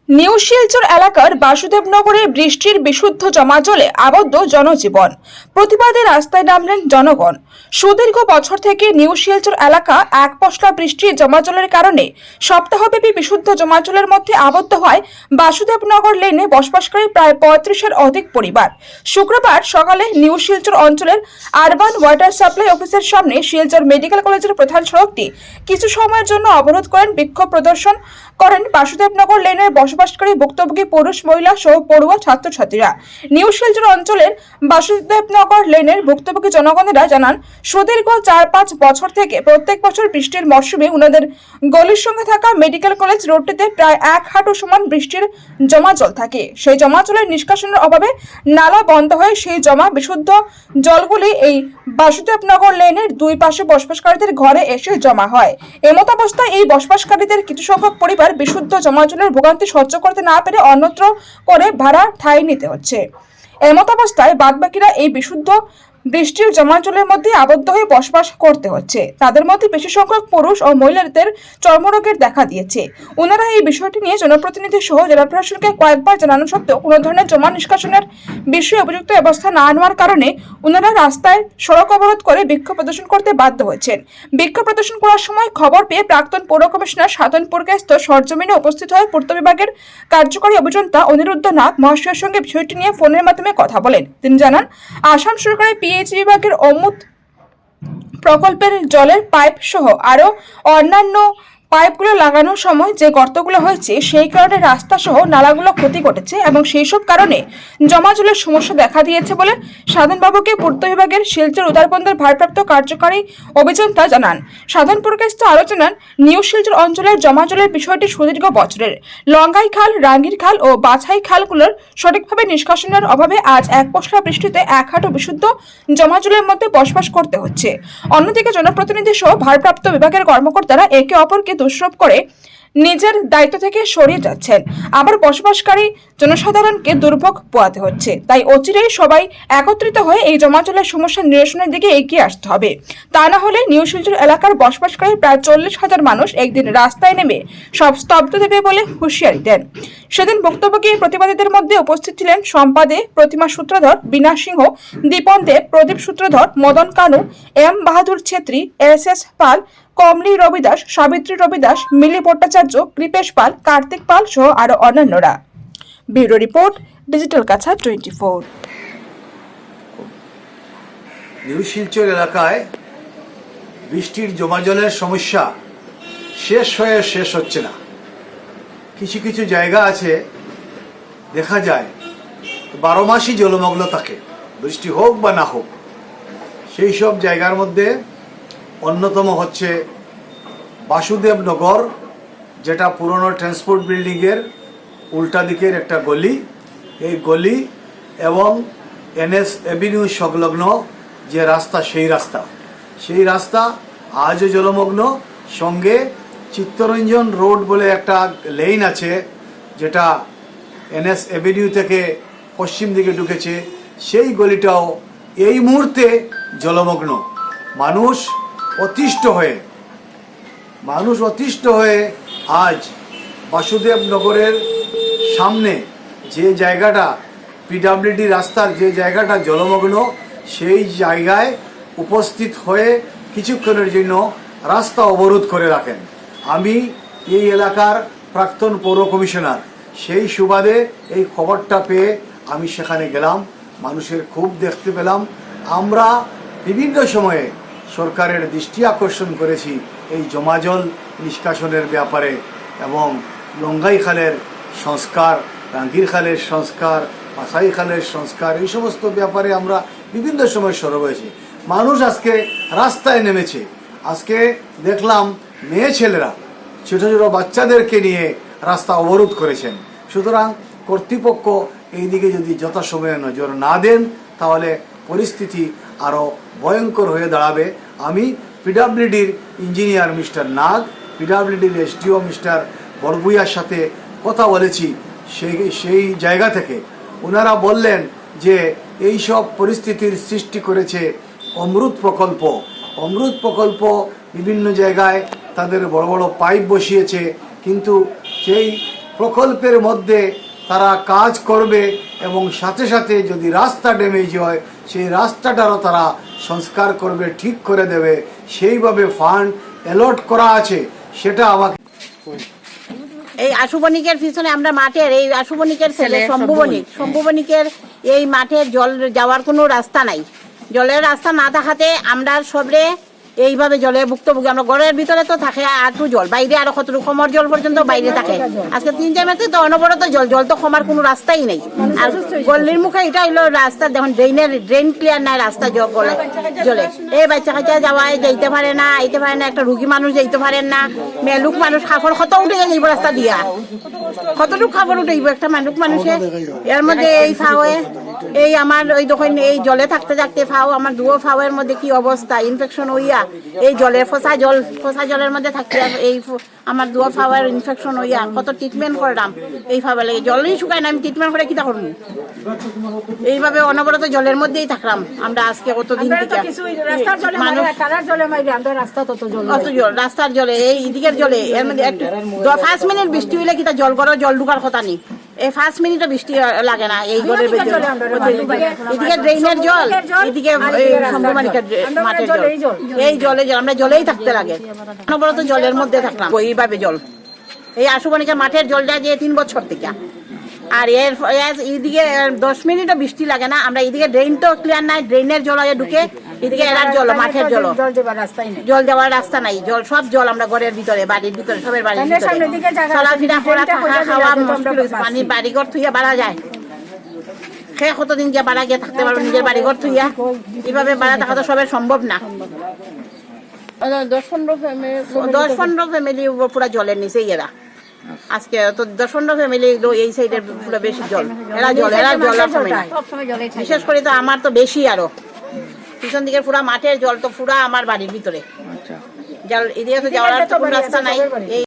New Silchar এলাকার বাসুদেবনগরে বৃষ্টির বিশুদ্ধ জমা জলে আবদ্ধ জনজীবন। প্রতিবাদে রাস্তায় নামলেন জনগণ। সুদীর্ঘ বছর থেকে নিউ শিলচর এলাকা এক পশলা বৃষ্টির জমা জলের কারণে সপ্তাহব্যাপী বিশুদ্ধ জমা জলের মধ্যে আবদ্ধ হয় বাসুদেবনগর লেনে বসবাসকারী প্রায় 35-এর অধিক পরিবার। শুক্রবার সকালে নিউ শিলচর অঞ্চলের আরবান ওয়াটার সাপ্লাই অফিসের সামনে শিলচর মেডিকেল কলেজের প্রধান সড়কটি কিছু সময়ের জন্য অবরোধ করেন। বিক্ষোভ প্রদর্শন করেন বাসুদেবনগর লেনের বসবাসকারী ভুক্তভোগী পুরুষ, মহিলা সহ পড়ুয়া ছাত্রছাত্রীরা। নিউ শিলচর অঞ্চলের বাসুদেবনগর লেনের ভুক্তভোগী জনগণেরা জানান, সুদীর্ঘ 4-5 বছর থেকে প্রত্যেক বছর বৃষ্টির মরশুমে ওনাদের গলির সঙ্গে থাকা মেডিকেল কলেজ রোডটিতে প্রায় 1 হাঁটু সমান বৃষ্টির জমা জল থাকে। সেই জমা জলের নিষ্কাশনের অভাবে নালা বন্ধ হয়ে সেই জমা বিশুদ্ধ জলগুলি এই বাসুদেবনগর লেনের দুই পাশে বসবাসকারীদের ঘরে এসে জমা হয়। এমত অবস্থায় এই বসবাসকারীদের কিছু সংখ্যক পরিবার বিশুদ্ধ জমা জলের ভোগান্তি সহ্য করতে না পেরে অন্যত্র করে ভাড়া ঠাঁই নিতে হচ্ছে। এমত অবস্থায় বাদবাকিরা এই বিশুদ্ধ বৃষ্টির জমা জলের মধ্যে আবদ্ধ হয়ে বসবাস করতে হচ্ছে। তাদের মধ্যে বেশি সংখ্যক পুরুষ ও মহিলাদের চর্মরোগের দেখা দিয়েছে। ওনারা এই বিষয়টি নিয়ে জনপ্রতিনিধি সহ জেলা প্রশাসনকে কয়েকবার জানানো সত্ত্বেও কোনো ধরনের জমা নিষ্কাশনের বিষয়ে উপযুক্ত ব্যবস্থা না নেওয়ার কারণে ওনারা রাস্তায় সড়ক অবরোধ করে বিক্ষোভ প্রদর্শন করতে বাধ্য হয়েছেন। বিক্ষোভ প্রদর্শন করার সময় খবর পেয়ে প্রাক্তন পৌর কমিশনার সাধনপুরকায়স্থ সরজমিনে উপস্থিত হয়ে পূর্ত বিভাগের কার্যকরী অভিযন্তা অনিরুদ্ধ নাগ মহাশয়ের সঙ্গে বিষয়টি নিয়ে ফোনের মাধ্যমে কথা বলেন। তিনি জানান, আসাম সরকারের পিএইচই বিভাগের অমুত প্রকল্পের জলের পাইপ সহ আরো অন্যান্য পাইপগুলো লাগানোর সময় যে গর্তগুলো হয়েছে সেই কারণে রাস্তা সহ নালাগুলো ক্ষতি ঘটেছে এবং সেই সব কারণে জমা জলের সমস্যা দেখা দিয়েছে বলে সাধনবাবুকে পূর্ত বিভাগের শিলচর উদারবন্দর ভারপ্রাপ্ত কার্যকরী অভিযন্তা জানান। সাধনপুরকায়স্থ আরও জানান, নিউ শিলচর অঞ্চলের জমা জলের বিষয়টি সুদীর্ঘ বছরের। লঙ্গাই খাল, রাঙ্গির খাল ও বাছাই খালগুলোর সঠিকভাবে নিষ্কাশনের অভাবে আজ এক পশলা বৃষ্টিতে 1 হাঁটু বিশুদ্ধ জমা জলের মধ্যে বসবাস করতে হচ্ছে। অন্যদিকে জনপ্রতিনিধি সহ ভারপ্রাপ্ত বিভাগের কর্মকর্তারা একে অপরকে দোষারোপ করে নিজের দায়িত্ব থেকে সরিয়ে যাচ্ছেন, আবার বসবাসকারী জনসাধারণকে দুর্ভোগ পোহাতে হচ্ছে। তাই অচিরেই সবাই একত্রিত হয়ে এই জমা জলের সমস্যা নিরসনের দিকে এগিয়ে আসতে হবে। তা না হলে নিউ শিলচর এলাকার বসবাসকারী প্রায় 40,000 মানুষ একদিন রাস্তায় নেমে সব স্তব্ধ দেবে বলে হুঁশিয়ারি দেন। সেদিন ভুক্তভোগী প্রতিবাদীদের মধ্যে উপস্থিত ছিলেন সম্পাদে প্রতিমা সূত্রধর, বিনা সিংহ, দীপন দেব, প্রদীপ সূত্রধর, মদন কানু, এম বাহাদুর ছেত্রী, এস পাল, কমলি রবিদাস, সাবিত্রী রবিদাস, মিলি ভট্টাচার্য, কৃপেশ পাল, কার্তিক পাল সহ আরো অন্যান্যরা। ব্যুরো রিপোর্ট, ডিজিটাল কাছা 24। নিউ শিলচর এলাকায় বৃষ্টির জমা জলের সমস্যা শেষ হচ্ছে না। কিছু কিছু জায়গা আছে দেখা যায় 12 মাসই জলমগ্ন থাকে, বৃষ্টি হোক বা না হোক। সেই সব জায়গার মধ্যে অন্যতম হচ্ছে বাসুদেবনগর, যেটা পুরনো ট্রান্সপোর্ট বিল্ডিংয়ের উল্টা দিকের একটা গলি। এই গলি এবং এনএস এভিনিউ সংলগ্ন যে রাস্তা, সেই রাস্তা আজও জলমগ্ন। সঙ্গে চিত্তরঞ্জন রোড বলে একটা লেন আছে, যেটা এনএস এভিনিউ থেকে পশ্চিম দিকে ঢুকেছে, সেই গলিটাও এই মুহূর্তে জলমগ্ন। মানুষ অতিষ্ঠ হয়ে আজ বাসুদেবনগরের সামনে যে জায়গাটা পিডব্লিউডি রাস্তার যে জায়গাটা জলমগ্ন, সেই জায়গায় উপস্থিত হয়ে কিছুক্ষণের জন্য রাস্তা অবরোধ করে রাখেন। আমি এই এলাকার প্রাক্তন পৌর কমিশনার, সেই সুবাদে এই খবরটা পেয়ে আমি সেখানে গেলাম। মানুষের খুব দেখতে পেলাম। আমরা বিভিন্ন সময়ে সরকারের দৃষ্টি আকর্ষণ করেছি এই জমা জল নিষ্কাশনের ব্যাপারে, এবং লঙ্গাই খালের সংস্কার, রাঙ্গির খালের সংস্কার, বাছাই খালের সংস্কার, এই সমস্ত ব্যাপারে আমরা বিভিন্ন সময় সরব হয়েছি। মানুষ আজকে রাস্তায় নেমেছে। আজকে দেখলাম মেয়ে ছেলেরা ছোট ছোট বাচ্চাদেরকে নিয়ে রাস্তা অবরোধ করেছেন। সুতরাং কর্তৃপক্ষ এই দিকে যদি যথাসময়ে নজর না দেন তাহলে পরিস্থিতি আরও ভয়ঙ্কর হয়ে দাঁড়াবে। আমি পিডব্লিউডির ইঞ্জিনিয়ার মিস্টার নাগ, পিডব্লিউডির এসডিও মিস্টার বরবুইয়ার সাথে কথা বলেছি। সেই জায়গা থেকে ওনারা বললেন যে এই সব পরিস্থিতির সৃষ্টি করেছে অমৃত প্রকল্প। বিভিন্ন জায়গায় তাদের বড় বড় পাইপ বসিয়েছে, কিন্তু সেই প্রকল্পের মধ্যে তারা কাজ করবে এবং সাথে সাথে যদি রাস্তা ড্যামেজ হয় সেই রাস্তাটারও তারা সংস্কার করবে, ঠিক করে দেবে। সেইভাবে ফান্ড অ্যালট করা আছে, সেটা আমাকে এই আশু বণিকের পিছনে আমরা মাঠের এই আশু বণিকের ছেলে শম্ভু বণিকের এই মাঠের জল যাওয়ার কোনো রাস্তা নাই। জলের রাস্তা না থাকাতে আমরা সবরে এইভাবে জলে ভুক্তভোগী। আমরা ঘরের ভিতরে তো থাকে আটু জল, বাইরে আরো কতটুকু কমর জল পর্যন্ত বাইরে থাকে। আজকে 3 মাসে তো অনবরত জল, জল তো কমার কোনো রাস্তাই নেই। আর গল্লির মুখে এটা হইলো রাস্তা, দেখুন ড্রেন ক্লিয়ার নাই, রাস্তা জলে এই বাচ্চা কাচ্চা যাওয়ায় যাইতে পারে না, আইতে পারে না, একটা রুগী মানুষ যাইতে পারেন না, মেলুক মানুষ খাফড় কত উঠে যাইব রাস্তা দিয়া, কতটুকু খাবার উঠাইব একটা মানুষে। এর মধ্যে এই ফাওয়ে এই আমার ওই দোকান এই জলে থাকতে থাকতে ফাও আমার দুয়ো ফাওয়ের মধ্যে কি অবস্থা, ইনফেকশন হইয়া এই জলে ফসা জলের মধ্যে থাকতে এই আমার দুয়ো ফাওয়ের ইনফেকশন হইয়া কত ট্রিটমেন্ট করলাম। এই ফাওয়া লাগে জলই শুকায় না, আমি ট্রিটমেন্ট করে কিটা করবো? এইভাবে অনবরত জলের মধ্যেই থাকলাম আমরা আজকে কতদিন থেকে। রাস্তার জলে এই দিকের জলে এর মধ্যে 5 মিনিট বৃষ্টি হইলে কিটা জল করো, জল ঢুকার কথা নেই। এই 5 মিনিটও বৃষ্টি লাগে না এই ঘরের ভিতরে। এদিকে ড্রেনের জল, এদিকে শম্ভুমানিকের মাঠের জল, এই জলে আমরা জলেই থাকতে লাগে। অনবরত জলের মধ্যে থাকলাম এইভাবে জল। এই আশুবণিকের মাঠের জলটা যে 3 বছর থেকে। আর এইদিকে 10 মিনিটও বৃষ্টি লাগে না। আমরা এইদিকে ড্রেন তো ক্লিয়ার নাই, ড্রেনের জল ঢুকে এদিকে এরার জল, মাঠের জল, জল যাওয়ার রাস্তা নাই। জল সব জল আমরা ঘরের ভিতরে, বাড়ির ভিতরে, সবের বাড়ির ভিতরে চলাফেরা করা, থাকা খাওয়া মুশকিল হয়েছে। পানি বাড়িঘর থুইয়া বাড়া যায়, সে কতদিন গিয়ে বাড়া গিয়ে থাকতে পারবো নিজের বাড়িঘর থুইয়া? এইভাবে বাড়া থাকা তো সবের সম্ভব না। 10-15 ফ্যামিলি পুরা জলের নিচেই এরা। আজকে তো 10-15 ফ্যামিলি এই সাইডের পুরো বেশি জল, এরা জল বিশেষ করে তো আমার তো বেশি, আরো পিছন দিকের পুরা মাঠের জল তো পুরা আমার বাড়ির ভিতরে জল। এদিকে তো যাওয়ার তো কোনো রাস্তা নাই। এই